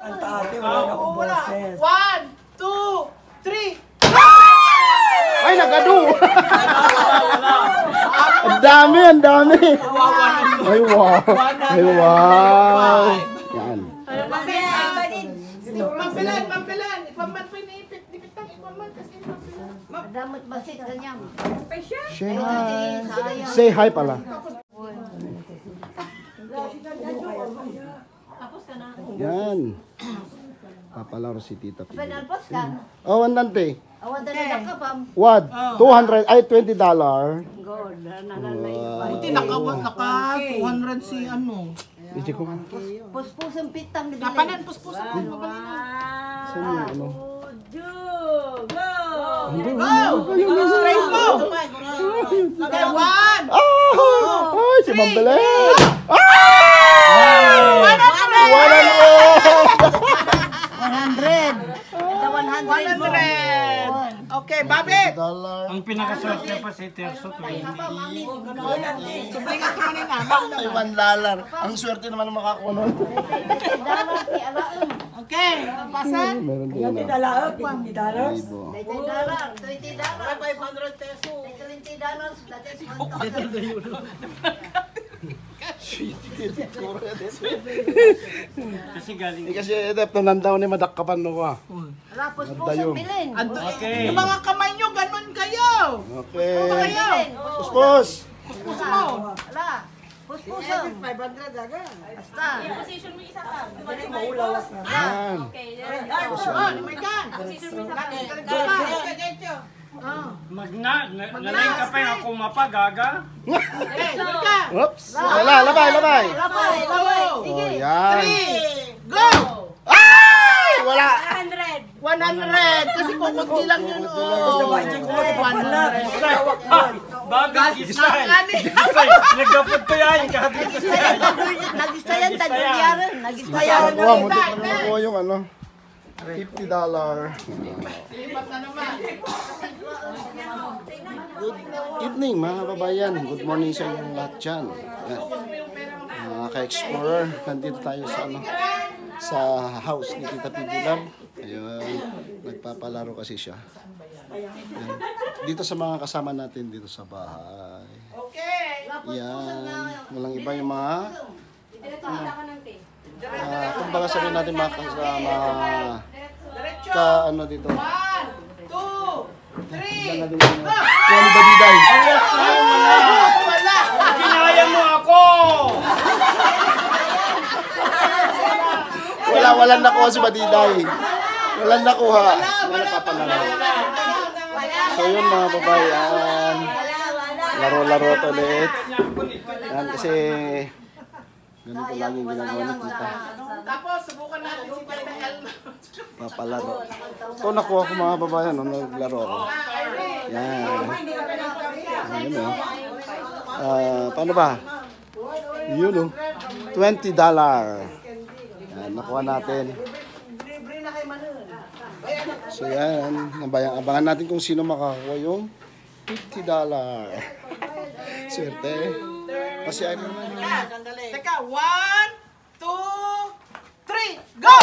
Ante, wala na akong boses. 1, 2, 3. Ay, nagado! Ang dami, ang dami! Ay, wow! Ay, wow! Yan. Mampilan. Ipaman po iniipit. Dipitang ipaman kasi mampilan. Damot basit kanyang. Say hi. Say hi pala. Yan. Papalaro si Tita P. Penalpos ka? Oh, andante. Awan na ka, Pam. What? 200, ay $20. God, nananay. Buti naka 200 si ano. Hindi ko. Puspusang pitang ni Bilay. Kapanan, puspusan. Saan yung ano? Go! Straight go! Okay, 1. Ay, si Mambelen! Ay! 100. Okay, Babet. $100. Ang pinakaswerte pa si Terso 20. Sumblingan ko kanina. Ay, $1. Ang swerte naman ang makakuha nun. Okay, pasan. Meron din Yung na. $20, $20. Libo. $20. $500 pesos. Kasi galing. Kasi edep nandaw ni madakkapan no ka. Ala, puspusang bilin. Okay. Yung mga kamay nyo, ganun kayo. Okay. Kayo. Puspos. Puspuso mo. Ala, puspusang. 500 aga. Basta. Maulawas na. Yan. Oh, may gan. Nalain ka pa yung ako mapagaga. Oops. Labay. Labay. Oh, yan. 3, go! Ay! Wala. 100. Kasi kukunti lang yun. Basta ba, hindi ko matapapala. Bagay, gisay. Nagdapot ko yan. Kahapit ko siya. Nagistayan, tagulyaran. Nagistayan. Wow, muntik pa naman nakuha yung ano. $50. Lipat na naman. Good evening mga kababayan. Good morning sa inyong lahat dyan. Yan. Mga ka-explorer, nandito tayo sa ano, sa house ni Tita P. Love. Ayun, nagpapalaro kasi siya. Yan. Dito sa mga kasama natin dito sa bahay. Okay. Yan. Walang iba yung mga kumbaga sabihin natin mga kasama ano dito. 1, 2, 3. Kuha ni Badiday. Wala. Kinaya mo ako! Walang nakuha si Badiday. Walang nakuha. Wala papalaro. So yun mga babayan. Laro-laro to ulit. Yan kasi ganito laging ginagawa ni Tita. Tapos, subukan natin si Tita Elma. Papalaro. Ito nakuha ko mga babayan. Naglaro ako. Yan. Ayun o. Paano ba? Yun o. $20. Yan, nakuha natin. So yan, abangan natin kung sino makakuha yung $50. Swerte. Kasi ano naman yun. Teka, 1, 2, 3, go!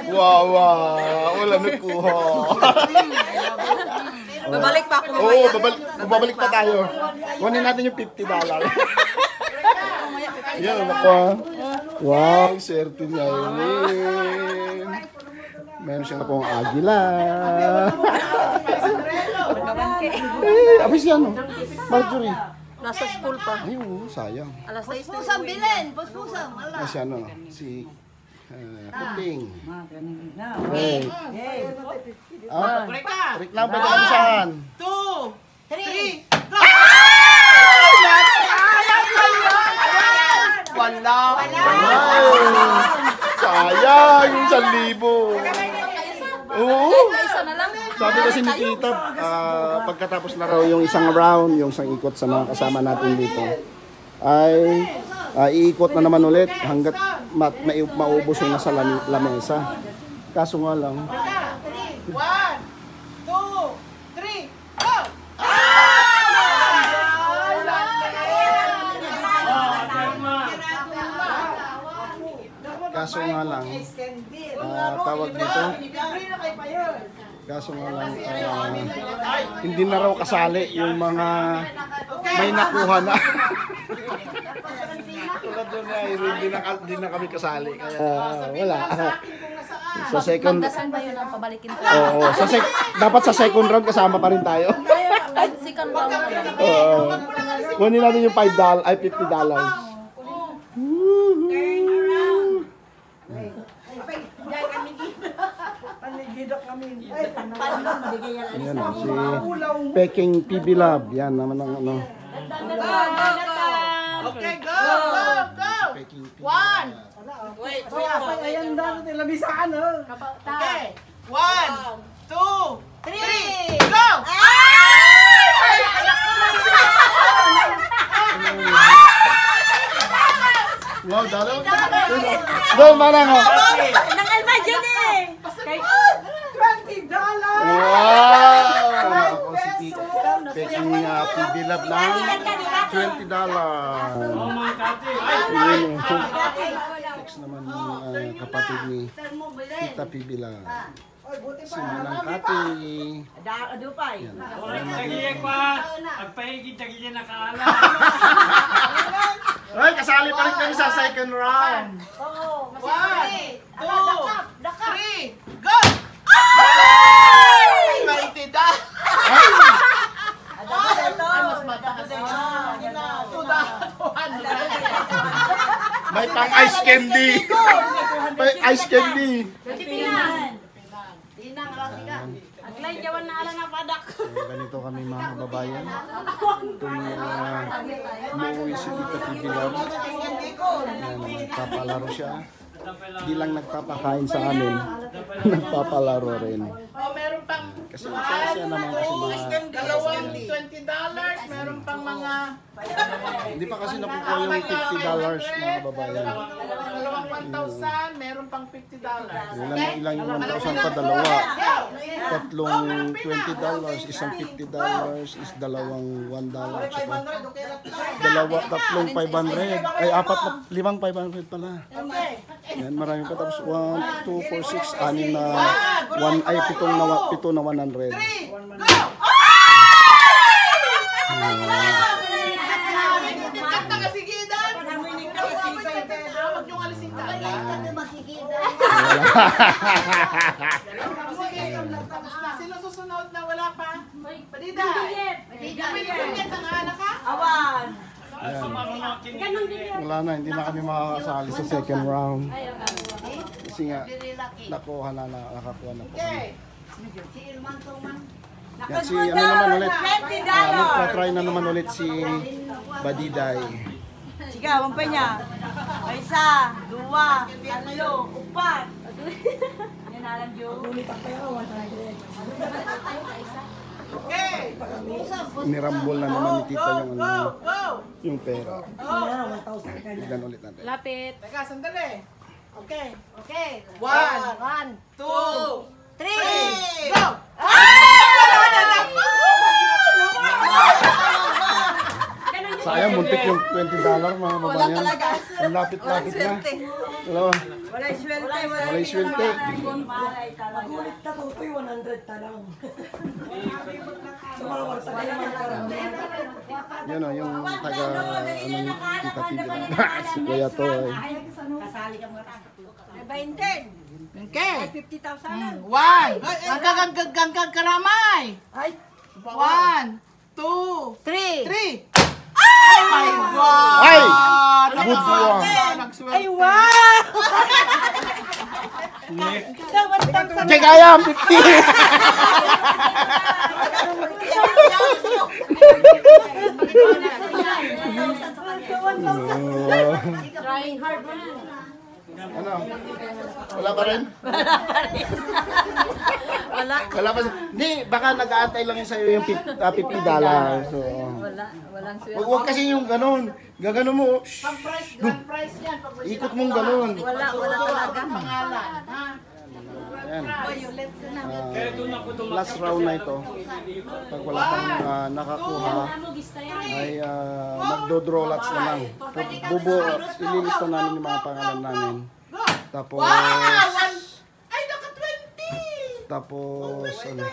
Wow, wala nakuha. Babalik pa ako. Oo, babalik pa tayo. Kunin natin yung $50. Yan, nakuha. Wow, swerte niya yun. Meron siyang nakuha ang agila. Abis yan, no? Marjorie. Nasa school pa. Ay, oo, sayang. Alas 6. Puspusang bilin. Puspusang. Ala. Ay, si ano, si Puting. Hey. Rick lang ba tayo saan? 2, 3, go! Wala. Sayang yung 1,000. Oo. Isa na lang. Sabi kasi ni Tita, pagkatapos na raw yung isang round, yung isang ikot sa mga kasama natin dito, ay iikot na naman ulit hanggat maubos yung nasa lamesa. Kaso nga lang, 1, 2, 3, go! kaso nga lang, tawag dito, kaso nga lang, hindi na raw kasali yung mga may nakuha na. Tulad doon na, hindi na kami kasali. Kaya wala. Sa second, Pagdasan ba yun ang pabalikin ko? oo, dapat sa second round kasama pa rin tayo. Second round na lang. Kunin natin yung $5, ay $50. Panigidok kami. Yan si Peking PB Lab. Yan naman ang ano. Okay, go, go, go! Peking PB One. Lab. Wait, Ayan daw nila bisaan oh. Okay, 1, 2, 3, go! Wow, dalaw. Doon, manang oh. Nangalma dyan eh! $20! Wow! Ako si Peking PB Lab ng $20. Oh, mga kati. Yun, text naman yung kapatid ni Tita PB Lab. Si Manang Kati. Yan. Tagiyan pa. Agpahigit, tagiyan nakaala. Ay, kasali pa rin kami sa second round. 1, 2, 3, go! $20! Mas mataas na. May pang ice candy. May ice candy. Aglay, jawan na ala na padak. Ganito kami mga kababayan. Kung umuwi si Tita PB Lab, nagpapalaro siya. Hindi lang nagpapakain sa amin, nagpapalaro rin. Oh, meron pang Kasi siya naman kasi mga... dalawang $20, meron pang mga Hindi pa kasi nakukuha yung $50 mga kababayan. dalawang 1,000, meron pang $50. Ilang yung 1,000 pa, dalawa. Tatlong $20, isang $50, is dalawang $1. Tsaka tatlong 500. Ay, limang 500 pala. Yan, marami pa. Tapos 1, 2, 4, 6, 6 na 7 na 100. Kanta ka sigidan! Huwag niyong alisin ka. Sino susunod na wala pa? Padida! Pinipinit ang anak ka? Wala na, hindi na kami makakasali sa second round. Kasi nga, nakakuha na po kami. Yan, si ano naman ulit, magpa-try na naman ulit si Badiday. Sige, wampa niya. Isa, dua, tatlo, upat. Yan alam yun. Okay! Nirambol na naman ni Tita yung Go! Go! yung pera. Oh! Tignan ulit natin. Lapit. Teka, sandali. Okay. Okay. 1, 2, 3, go! Sayang, muntik yung $20 mga babayan. Ang lapit-lapit na. Dalawa. Walay swerte, Walay swerte. Gulit na tutoy, 100 talang. Sumawag sa kanya mga karamihan. Yan o, yung taga, ano, Tita PB Lab. Si Kuya to ay. Kasali ka mo. 20. Okay. 50,000. 1. Ang karamay. Ay! 1, 2, 3. 3. Oh my God! Ay! Good one. Nagswerte. Ay, wow! Check ayam, 50! Trying hard mo na. Ano? Wala pa rin? Wala pa. Hindi, baka nag-aantay lang yun sa'yo yung $50. So, Walang swerte. huwag kasi yung ganun. Gaganon mo. Grand prize yan. Pag Ikot mong ganun. Wala talaga. pangalan. Ha? Ayan. Last round na ito. Pag wala kang nakakuha, ay magdo-draw lots na lang. Ililista namin yung mga pangalan namin. Tapos, Ay, naka 20! tapos, ano.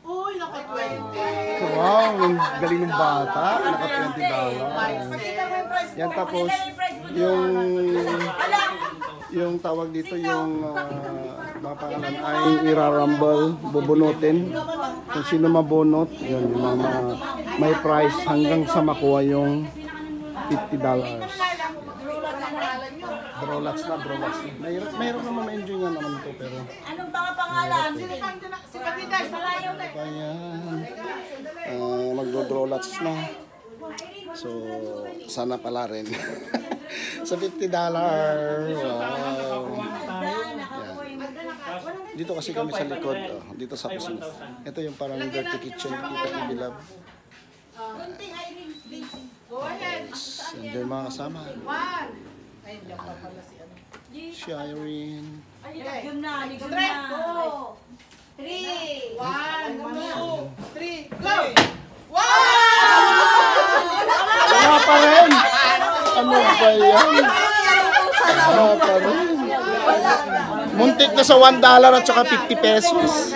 Uy, naka 20. Wow, ang galing ng bata. Naka $20. Yan, tapos, yung tawag dito, yung mga pangalan ay irarumble, bubunutin. Kung sino mabunot, yun, yung mga may prize hanggang sa makuha yung $50. Drolats na. Mayroon naman ma-enjoy nga naman ito, pero Anong pangalan? Si Patiday, salayaw na. ayan, magdo-drolats na. So, sana pala rin. Sa $50. Wow. Yan. Dito kasi kami sa likod, dito sa kusina. Ito yung parang dirty kitchen, Tita Pibilab. Go ahead. Enjoy mga kasama. One. Ay, hindi ako pala si ano. Shireen. Ligam na. Straight. 3. 1, 2, 3, go! Wow! Wala pa rin! Ano ba yan? Wala pa rin. Muntik na sa $1 at saka 50 pesos.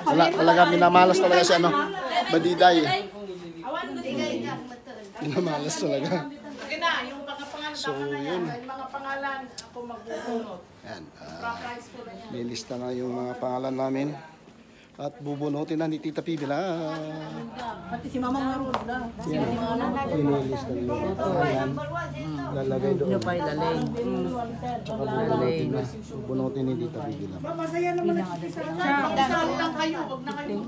Wala, talaga minamalas talaga si ano, Badiday. Minamalas talaga. Okay na, yung mga pangalan. So, yun. Yung mga pangalan, ako magbubunot. Yan, Prize ko na yan. nilista na yung mga pangalan namin. At bubunutin na ni Tita Pibila. Pati si Mamang Marun na. Nilista na yung pangalan. Lalagay doon. Tsaka bubunutin na. Bubunutin ni Tita Pibila. Masaya naman ang Saan lang kayo, huwag na kayo.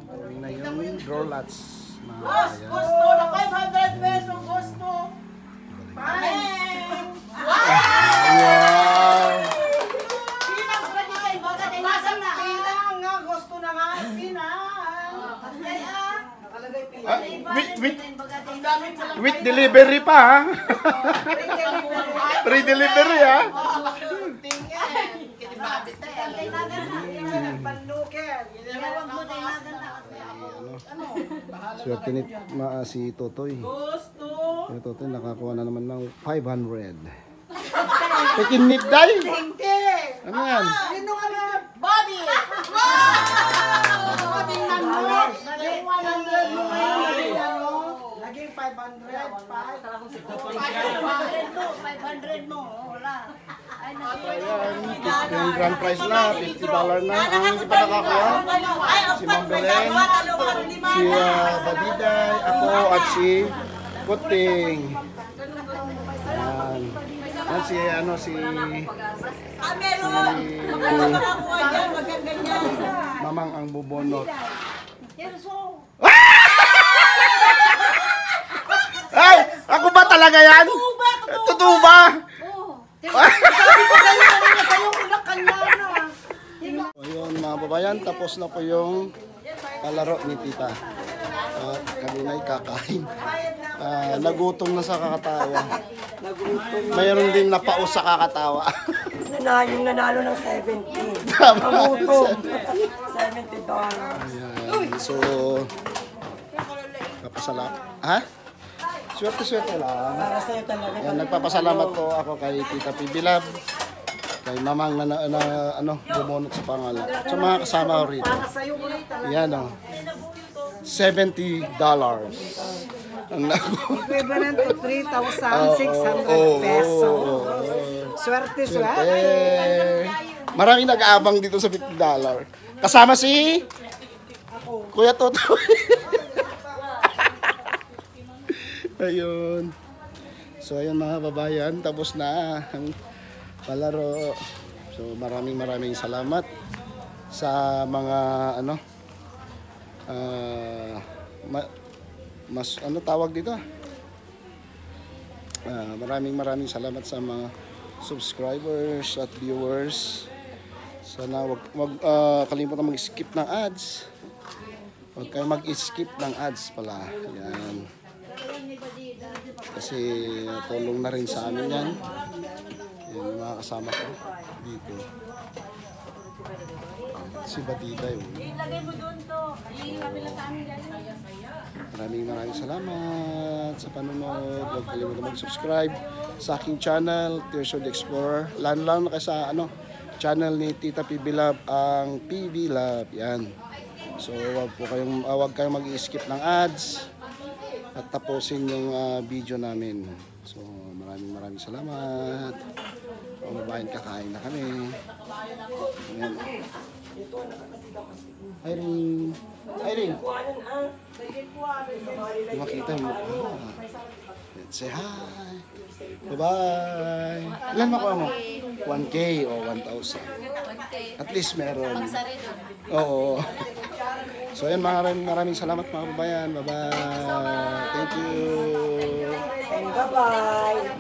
Gawin na yung draw lots. Boss, gusto na 500 pesos, gusto. Bang! Wow! Masang na. pinang nga. Gusto na nga. Pinang. Nakalagay pinang. With delivery pa ha? Free delivery ha? Tingin. Kinibabit na yan. Panluker. Swerte ni si Totoy. Gusto. Si Totoy nakakuha na naman ng 500. Pekinit day? Hindi. Ano yan? Sino ka na? Bobby! Wow! Tingnan mo. Naging 100 mo ngayon. Naging 500. 500 mo. Wala. Ayan, yung grand prize na, $50 na. Ang hindi pa nakakuha, si Ma'am Belen, si Badiday, ako at si Puting. Ayan. Yan si ano si Mamang ang bubunot. Ay! Ako ba talaga yan? Totoo ba? Ayun mga babayan, tapos na po yung palaro ni Tita. At kami na'y kakain. Nagutom na sa kakatawa. Mayroon din napaus sa kakatawa. Yung nanalo ng 70. Tama. Nagutom. $70. Ayan. So, papasalamat. Ha? Swerte-swerte lang. Para sa'yo talaga. Ayan, nagpapasalamat po ako kay Tita Pibilab, kay Mamang na bumunot sa pangalan. Sa mga kasama ko rito. Yan o. $70. Ang naku. Equivalent to 3,600 pesos. Swerte, swerte. Maraming nag-aabang dito sa $50. Kasama si Kuya Toto. Ayun. So ayun mga babayan, tapos na ang palaro. So maraming salamat sa mga mas tawag dito. Maraming salamat sa mga subscribers at viewers. Sana wag kalimutan mag-skip ng ads. Huwag kayo mag-skip ng ads pala. Yan. Kasi tulong na rin sa amin yan. Yan yung mga kasama ko dito. Si Batida yun. Ilagay mo doon to. Maraming salamat sa panonood. Huwag kalimutan mag-subscribe sa aking channel, Tears of the Explorer. Lalo na kayo sa channel ni Tita PB Love, ang PB Love. Yan. So huwag kayong mag-skip ng ads at tapusin yung video namin. So maraming salamat. Mababayan, kakain na kami. Ayan. Irene. Hindi makita yung mukha. Let's say hi. Bye-bye. Ilan makuha mo? 1K o 1,000. At least meron. Oo. So yan, maraming salamat mga kababayan. Bye-bye. Thank you. Bye-bye.